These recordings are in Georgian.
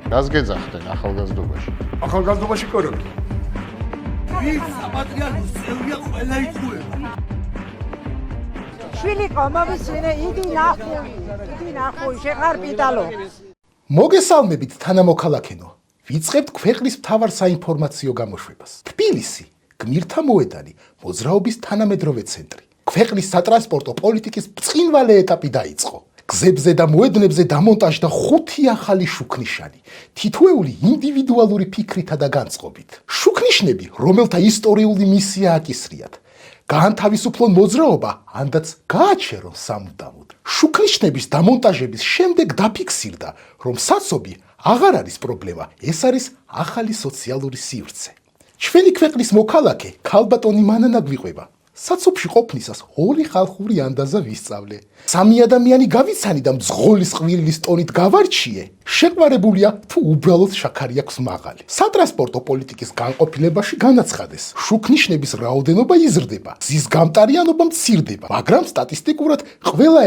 რას გეძახდნენ ახალგაზრდობაში? ახალგაზრდობაში კოროგი. ვინც საპატრიარქოს წევრია ყველა იწუება. შვილი კომოვისინე იგი ნახო შეხარპიტალო. მოგესალმებით თანამოქალაქენო. ვიწყებთ ქვეყნის მთავარ საინფორმაციო გამოშვებას. თბილისი, გმირთა მოედანი, მოძრაობის თანამედროვე ცენტრი. ქვეყნის სატრანსპორტო პოლიტიკის ბრწყინვალე ეტაპი დაიწყო. გზებზე და მოედნებზე დამონტაჟდა 5 ახალი შუქნიშანი, თითოეული ინდივიდუალური ფიქრითა და განწყობით. შუქნიშნები, რომელთა ისტორიული მისია აკისრიათ. გაანთავისუფლონ მოძრაობა, ანდაც გააჩერონ სამუდამოდ. შუქნიშნების დამონტაჟების შემდეგ დაფიქსირდა, რომ საცობი აღარ არის პრობლემა, ეს არის ახალი სოციალური სივრცე. ჩვენი ქვეყნის მოქალაქე ქალბატონი მანანა გვიყვება. საცობში ყოფნისას 2 ხალხური ანდაზა ვისწავლე. 3 ადამიანი გავიცანი და მძღოლის ყვირილის ტონით გავარჩიე. შეყვარებულია თუ უბრალოდ შაქარი აქვს მაღალი. სატრანსპორტო პოლიტიკის განყოფილებაში განაცხადეს, შუქნიშნების რაოდენობა იზრდება, გზის გამტარიანობა მცირდება, მაგრამ სტატისტიკურად ყველა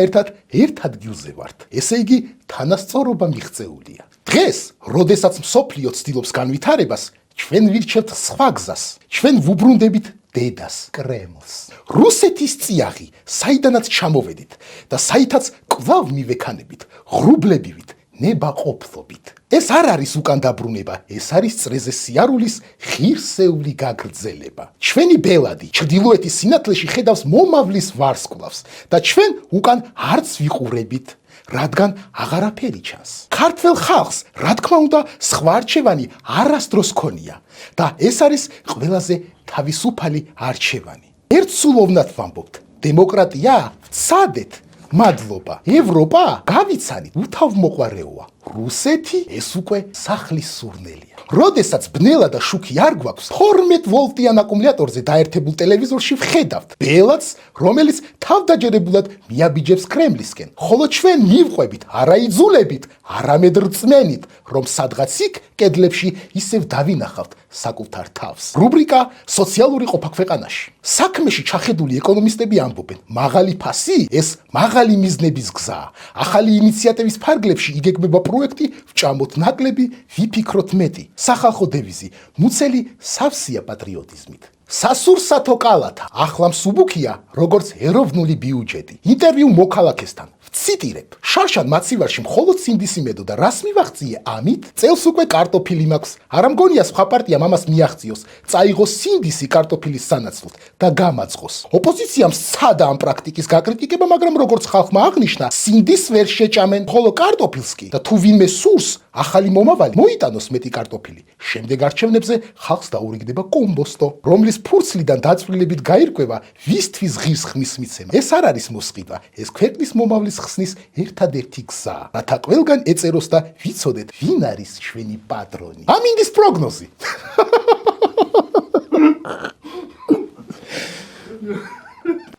ერთ ადგილზე ვართ. ესე იგი, თანასწორობა მიღწეულია. დღეს, როდესაც მსოფლიო ცდილობს განვითარებას, ჩვენ ვირჩევთ სხვა გზას. ჩვენ ვუბრუნდებით დედას, კრემლს. რუსეთის წიაღი, საიდანაც ჩამოვედით და საითაც კვლავ მივექანებით, ღრუბლებივით, ნებაყოფლობით. ეს არ არის უკან დაბრუნება, ეს არის წრეზე სიარულის ღირსეული გაგრძელება. ჩვენი ბელადი ჩრდილოეთის სინათლეში ხედავს მომავლის ვარსკვლავს და ჩვენ უკან არც ვიყურებით. რადგან აღარაფერი ჩანს. ქართველ ხალხს, რა თქმა უნდა, სხვა არჩევანი არასდროს ქონია და ეს არის ყველაზე თავისუფალი არჩევანი. ერთსულოვნად ვამბობთ, დემოკრატია ვცადეთ, მადლობა. ევროპა გავიცანით, უთავმოყვარეოა. რუსეთი ეს უკვე სახლის სურნელია. როდესაც ბნელა და შუქი არ გვაქვს, 12 ვოლტიან აკუმულატორზე დაერთებულ ტელევიზორში ვხედავთ ბელადს, რომელიც თავდაჯერებულად მიაბიჯებს კრემლისკენ. ხოლო ჩვენ მივყვებით, არა იძულებით, არამედ რწმენით, რომ სადღაც იქ კედლებში ისევ დავინახავთ საკუთარ თავს. რუბრიკა სოციალური ყოფა ქვეყანაში. საქმეში ჩახედული ეკონომისტები ამბობენ, მაღალი ფასი ეს მაღალი მიზნების გზაა. ახალი ინიციატივის ფარგლებში იგეგმება პროექტი ვჭამოთ ნაკლები, ვიფიქროთ მეტი. სახალხო დევიზი, მუცელი სავსეა პატრიოტიზმით. სასურსათო კალათა, ახლა მსუბუქია, როგორც ეროვნული ბიუჯეტი. ინტერვიუ მოქალაქესთან. ვციტირებ. შარშან მაცივარში მხოლოდ სინდისი მედო და რას მივაღწიე ამით? წელს უკვე კარტოფილი მაქვს. არ ამგონია სხვა პარტია მამას მიაღწიოს, წაიღოს სინდისი კარტოფილის სანაცვლოდ და გამაწყოს. ოპოზიციამ სცადა ამ პრაქტიკის გაკრიტიკება, მაგრამ როგორც ხალხმა აღნიშნა, სინდისს ვერ შეჭამენ, ხოლო კარტოფილს კი და თუ ვინმე სურს ახალი მომავალი, მოიტანოს მეტი კარტოფილი. შემდეგ არჩევნებზე ხალხს დაურიგდება კომბოსტო, რომლის ფურცლიდან დაწვრილებით გაირკვევა, ვისთვის ღირს ხმის მიცემა. ეს არ არის მოსყიდვა, ეს ქვეყნის მომავლის ხსნის ერთადერთი გზაა, რათა ყველგან ეწეროს და ვიცოდეთ, ვინ არის ჩვენი პატრონი. ამინდის პროგნოზი.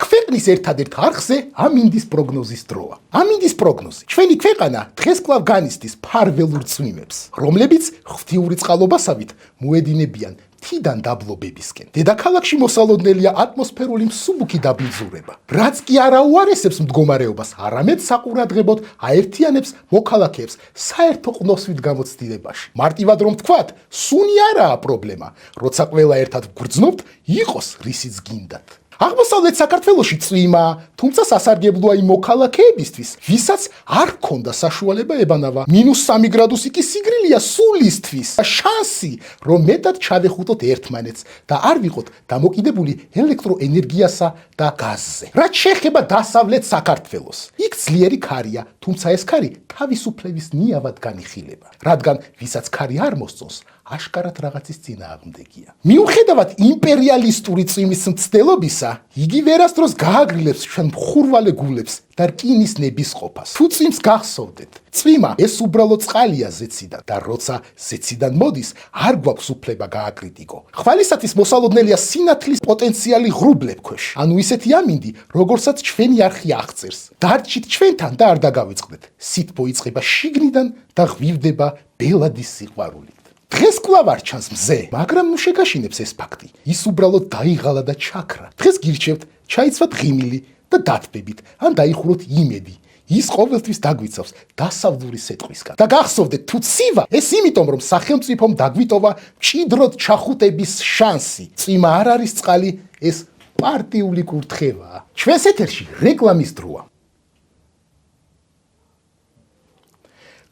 ქვეყნის ერთადერთ არხზე ამინდის პროგნოზის დროა. ამინდის პროგნოზი. ჩვენი ქვეყანა დღეს კვლავ განიცდის ფარველურ წვიმებს, რომლებიც ღვთიური წყალობასავით მოედინებიან თიდან დაბლობებისკენ. დედაქალაქში მოსალოდნელია ატმოსფერული მსუბუქი დაბინძურება, რაც კი არა უარესებს მდგომარეობას, არამედ საყურადღებოდ აერთიანებს მოქალაქეებს საერთო ყნოსვით გამოცდილებაში. მარტივად რომ ვთქვათ, სუნი არაა პრობლემა, როცა ყველა ერთად ვგრძნობთ, იყოს რისიც გინდათ. აღმოსავლეთ საქართველოში წვიმა, თუმცა სასარგებლოა იმ მოქალაქეებისთვის, ვისაც არ ჰქონდა საშუალება ებანავა. -3 გრადუსი კი სიგრილია სულისთვის. შანსი, რომ მეტად ჩავეხუტოთ ერთმანეთს და არ ვიყოთ დამოკიდებული ელექტროენერგიასა და გაზზე. რაც შეეხება დასავლეთ საქართველოს, იქ ძლიერი ქარია, თუმცა ეს ქარი თავისუფლების ნიავად განიხილება, რადგან ვისაც ქარი არ მოსწონს, აშკარად რაღაცის წინააღმდეგია. მიუხედავად იმპერიალისტური წვიმის მცდელობისა, იგი ვერასდროს გააგრილებს ჩვენ მხურვალე გულებს და რკინის ნებისყოფას. თუ წვიმს გახსოვდეთ, წვიმა ეს უბრალოდ წყალია ზეციდან და როცა ზეციდან მოდის, არ გვაქვს უფლება გააკრიტიკო. ხვალისათვის მოსალოდნელია სინათლის პოტენციალი ღრუბლებქვეშ, ანუ ისეთი ამინდი, როგორცაც ჩვენი არხი აღწერს. დარჩით ჩვენთან და არ დაგავიწყდეთ. სითბო იწყება შიგნიდან და ღვივდება ბელადის სიყვარულით. დღეს კვლავ არ ჩანს მზე, მაგრამ ნუ შეგაშინებს ეს ფაქტი. ის უბრალოდ დაიღალა და ჩაქრა. დღეს გირჩევთ, ჩაიცვათ ღიმილი და დათბებით, ან დაიხუროთ იმედი. ის ყოველთვის დაგვიცავს დასავლური სეტყვისგან. და გახსოვდეთ, თუ ცივა, ეს იმიტომ, რომ სახელმწიფომ დაგვიტოვა მჭიდროდ ჩახუტების შანსი. წვიმა არ არის წყალი, ეს პარტიული კურთხევაა. ჩვენს ეთერში რეკლამის დროა.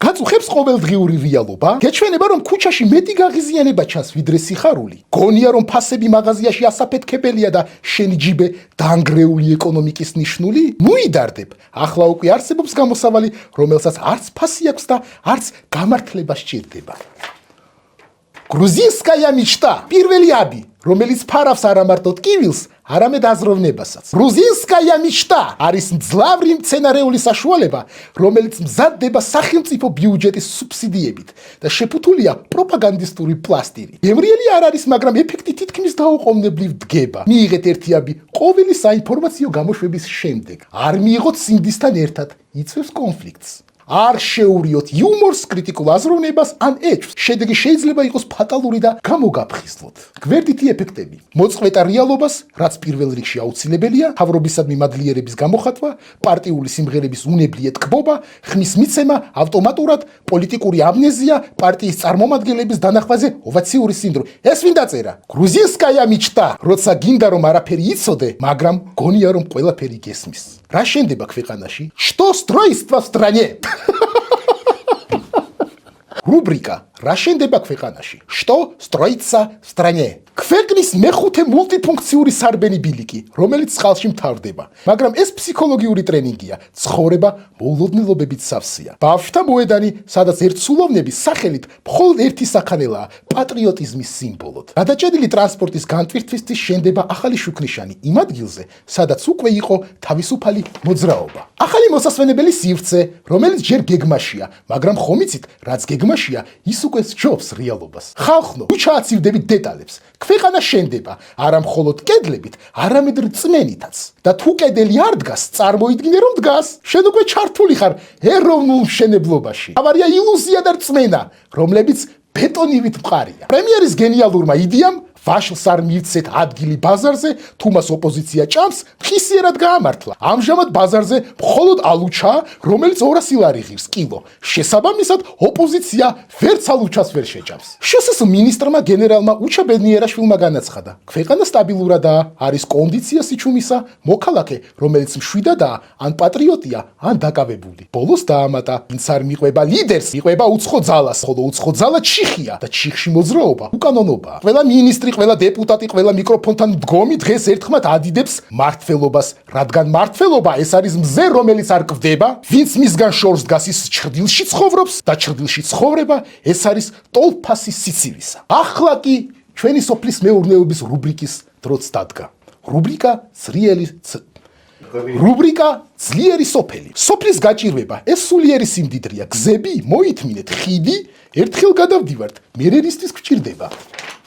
გაწუხებს ყოველდღიური რეალობა, გეჩვენება, რომ ქუჩაში მეტი გაღიზიანება ჩანს, ვიდრე სიხარული. გონია, რომ ფასები მაღაზიაში ასაფეთქებელია და შენი ჯიბე დაანგრეული ეკონომიკის ნიშნული? მოიდარდებ, ახლა უკვე არსებობს გამოსავალი, რომელსაც არც ფასი აქვს და არც გამართლება სჭირდება. გრუზინსკაია მიჩტა, პირველი აბი, რომელიც ფარავს არა მარტო ტკივილს, არამედ აზროვნებასაც. გრუზინსკაია მიჩტა არის მძლავრი მცენარეული საშუალება, რომელიც მზადდება სახელმწიფო ბიუჯეტის სუბსიდიებით და შეფუთულია პროპაგანდისტური პლასტირით. გემრიელი არ არის, მაგრამ ეფექტი თითქმის დაუყოვნებლივ დგება. მიიღეთ ერთი აბი ყოველი საინფორმაციო გამოშვების შემდეგ. არ მიიღოთ სინდისთან ერთად, იწვევს კონფლიქტს. არ შეურიოთ იუმორს, კრიტიკულ აზროვნებას ან ეჭვს. შედეგი შეიძლება იყოს ფატალური და გამოგაფხიზლოთ. გვერდითი ეფექტები. მოწყვეტა რეალობას, რაც პირველ რიგში აუცილებელია, თავრობისადმი მადლიერების გამოხატვა, პარტიული სიმღერების უნებლიე ტკბობა, ხმის მიცემა, ავტომატურად პოლიტიკური ამნეზია, პარტიის წარმომადგენლების დანახვაზე ოვაციური სინდრომი. ეს ვინ დაწერა? გრუზინსკაია მიჩტა, როცა გინდა რომ არაფერი იცოდე, მაგრამ გონია რომ ყველაფერი გესმის. რა შენდება ქვეყანაში? Что строится в стране? Рубрика რა შენდება ქვეყანაში? Что строится в стране? ქვეყნის მეხუთე მულტიფუნქციური სარბენი ბილიკი, რომელიც წყალში მთავრდება. მაგრამ ეს ფსიქოლოგიური ტრენინგია, ცხოვრება მოულოდნელობებით სავსეა. ბავშვთა მოედანი, სადაც ერთსულოვნების სახელით მხოლოდ ერთი საქანელაა, პატრიოტიზმის სიმბოლოდ. გადაჭედილი ტრანსპორტის განტვირთვისთვის შენდება ახალი შუქნიშანი იმ ადგილზე, სადაც უკვე იყო თავისუფალი მოძრაობა. ახალი მოსასვენებელი სივრცე, რომელიც ჯერ გეგმაშია, მაგრამ ხომ იცით, რაც გეგმაშია, ის უკვე სჯობს რეალობას. ხალხო, თუ ჩააცივდებით დეტალებს, ქვეყანა შენდება არა მხოლოდ კედლებით, არამედ რწმენითაც. და თუ კედელი არ დგას, წარმოიდგინე რომ დგას. შენ უკვე ჩართული ხარ ეროვნულ მშენებლობაში. ავარია ილუზია და რწმენა, რომლებიც ბეტონივით მყარია. პრემიერის გენიალურმა იდეამ ვაშლს არ მივცეთ ადგილი ბაზარზე, თუ მას ოპოზიცია ჭამს, ხისიერად გაამართლა. ამჟამად ბაზარზე მხოლოდ ალუჩაა, რომელიც 200 ლარი ღირს კილო. შესაბამისად, ოპოზიცია ვერც ალუჩას ვერ შეჭამს. შსს მინისტრმა გენერალმა უჩა ბედნიერაშვილმა განაცხადა: ქვეყანა სტაბილურადაა, არის კონდიცია სიჩუმისა, მოქალაქე, რომელიც მშვიდადაა, ან პატრიოტია, ან დაკავებული. ბოლოს დაამატა: ვინც არ მიყვება ლიდერს, მიყვება უცხო ძალას, ხოლო უცხო ძალა ჩიხია და ჩიხში მოძრაობა უკანონობაა. ყველა მინისტრი, ყველა დეპუტატი, ყველა მიკროფონთან მდგომი დღეს ერთხმად ადიდებს მართლობას, რადგან მართლობა ეს არის მზე, რომელიც არ კვდება, ვინც მისგან შორს დგას, ის ჩრდილში ცხოვრობს და ჩრდილში ცხოვრება ეს არის ტოლფასის სიცივისა. ახლა კი ჩვენი სოფლის მეურნეობის რუბრიკის დროც დადგა. რუბრიკა ძლიერი სოფელი. სოფლის გაჭირვება, ეს სულიერი სიმდიდრეა. გზები, მოითმინეთ, ხიდი, ერთხელ გადავდივართ, მერერისთვის გვჭირდება.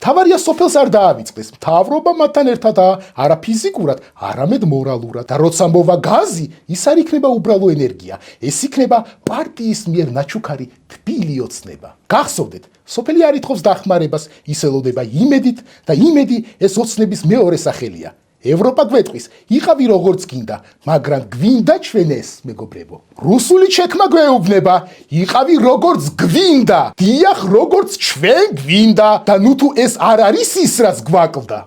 თავარია სოფელს არ დაავიწყდეს, მთავრობა მათთან ერთადაა, არა ფიზიკურად, არამედ მორალურად. და როცა მოვა გაზი, ის არ იქნება უბრალო ენერგია, ეს იქნება პარტიის მიერ ნაჩუქარი თბილი ოცნება. გახსოვდეთ, სოფელი არ ითხოვს დახმარებას, ის ელოდება იმედით და იმედი ეს ოცნების მეორე სახელია. ევროპა გვეტყვის, იყავი როგორც გინდა, მაგრამ გვინდა ჩვენ ეს, მეგობრებო. რუსული ჩექმა გვეუბნება, იყავი როგორც გვინდა, დიახ, როგორც ჩვენ გვინდა და ნუ თუ ეს არ არის ის, რაც გვაკლდა.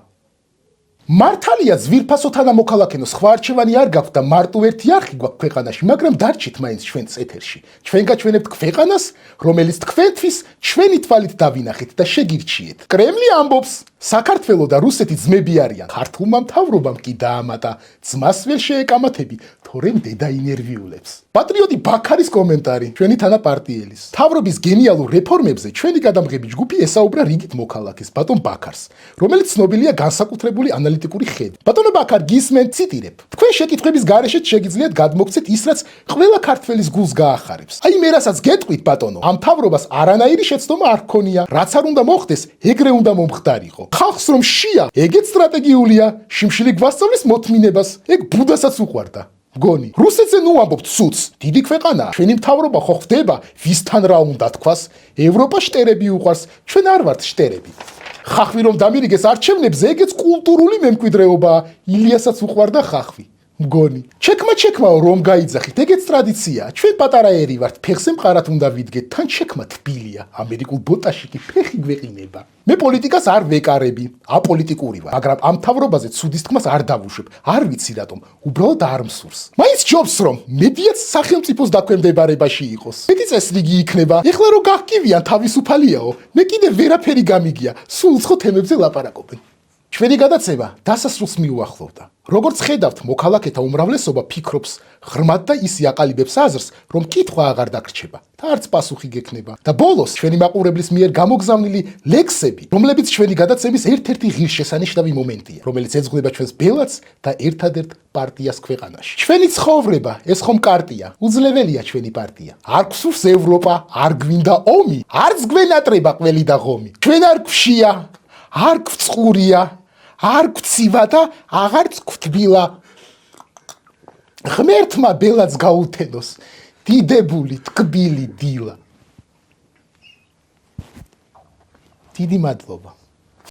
მართალია ძვირფასო თანამოქალაქენო, სხვა არჩევანი არ გაქვთ და მარტო ერთი არხი გვაქვს ქვეყანაში, მაგრამ დარჩით მაინც ჩვენს ეთერში. ჩვენ გაჩვენებთ ქვეყანას, რომელიც თქვენთვის ჩვენი თვალით დავინახეთ და შეგირჩიეთ. კრემლი ამბობს, საქართველო და რუსეთი ძმები არიან. ქართულმა მთავრობამ კი დაამატა, ძმას ვერ შეეკამათები, თორემ დედა ინერვიულებს. პატრიოტი ბაქარის კომენტარი, ჩვენი თანაპარტიელის. მთავრობის გენიალურ რეფორმებზე ჩვენი გადამღები ჯგუფი ესაუბრა რიგით მოქალაქეს, ბატონ ბაქარს, რომელიც ცნობილია განსაკუთრებული ანალიტიკური ხედით. ბატონო ბაქარ, გისმენთ, ციტირებ. თქვენ შეკითხვების გარეშეც შეგიძლიათ გადმოგცეთ ის, რაც ყველა ქართველის გულს გაახარებს. აი მე რასაც გეტყვით, ბატონო, ამ მთავრობას არანაირი შეცდომა არ ჰქონია, რაც არ უნდა მოხდეს, ეგრე უნდა მომხდარიყო. ხალხს რომ შია, ეგეც სტრატეგიულია, შიმშილი გვასწავლის მოთმინებას, ეგ ბუდასაც უყვარდა. გონი. რუსეთზე ნუ ამბობთ სუც, დიდი ქვეყანაა. ჩვენი მთავრობა ხო ხდება, ვისთან რა უნდა თქვას, ევროპა შტერები უყვარს, ჩვენ არ ვართ შტერები. ხახვი რომ დამირიგეს არჩევნებზე, ეგეც კულტურული მემკვიდრეობაა, ილიასაც უყვარდა ხახვი. მგონი. ჩექმაო რომ გაიძახით, ეგეც ტრადიციაა. ჩვენ პატარა ერი ვართ, ფეხზე მყარად უნდა ვიდგეთ, თან ჩექმა თბილია. ამერიკულ ბოტაში კი ფეხი გვეყინება. მე პოლიტიკას არ ვეკარები, აპოლიტიკური ვარ, მაგრამ ამ თავრობაზე ცუდის თქმას არ დავუშვებ. არ ვიცი რატომ, უბრალოდ არ მსურს. მაინც ჯობს რომ მედიაც სახელმწიფოს დაქვემდებარებაში იყოს. მეტი წესრიგი იქნება. ეხლა რო გახკივიან თავისუფალიაო, მე კიდე ვერაფერი გამიგია, სულ უცხო თემებზე ლაპარაკობენ. ჩვენი გადაცემა დასასრულს მიუახლოვდა. როგორც ხედავთ, მოქალაქეთა უმრავლესობა ფიქრობს ღრმად და ისე აყალიბებს აზრს, რომ კითხვა აღარ დაგრჩება და არც პასუხი გექნება. და ბოლოს ჩვენი მაყურებლის მიერ გამოგზავნილი ლექსები, რომლებიც ჩვენი გადაცემის ერთ-ერთი ღირსშესანიშნავი მომენტია, რომელიც ეძღვნება ჩვენს ბელადს და ერთადერთ პარტიას ქვეყანაში. ჩვენი ცხოვრება, ეს ხომ კარტია, უძლებელია ჩვენი პარტია. არ გვსურს ევროპა, არ გვინდა ომი, არც გვენატრება ყველი და ღომი. ჩვენ არ გვშია, არ გვწყურია, არ გვცივა და აღარც გვთბილა. ღმერთმა ბელადს გაუთენოს დიდებული თკბილი დილა. დიდი მადლობა.